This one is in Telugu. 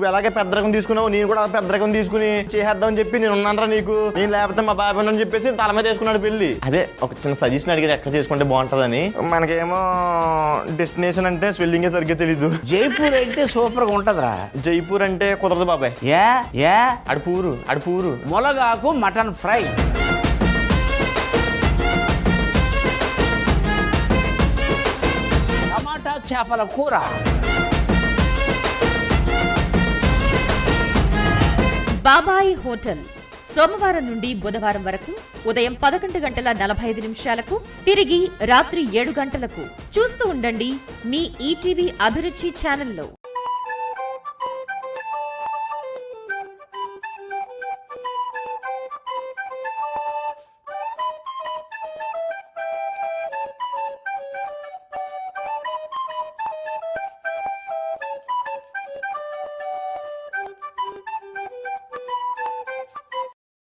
నువ్వు ఎలాగే పెద్ద రకం తీసుకున్నావు, నేను కూడా పెద్ద రకం తీసుకుని చేసేద్దామని చెప్పి నేను ఉన్నానరా నీకు, నేను లేకపోతే మా బాబాయ్ అని చెప్పేసి తల మీద చేసుకున్నాడు పెళ్లి. అదే ఒక చిన్న సజెషన్ అడిగాడు ఎక్కడ చేసుకుంటే బాగుంటుందని. మనకేమో డెస్టినేషన్ అంటే స్పెల్లింగ్ సరిగ్గా తెలీదు. జైపూర్ అయితే సూపర్ గా ఉంటదిరా. జైపూర్ అంటే కుదరదు బాబాయ్. ఏ అడుపూరు ములగాకు మటన్ ఫ్రై, టమాటా చేపల కూర, బాబాయ్ హోటల్ సోమవారం నుండి బుధవారం వరకు ఉదయం 11:45 తిరిగి రాత్రి 7 గంటలకు. చూస్తూ ఉండండి మీ ఈటీవీ అభిరుచి ఛానల్లో.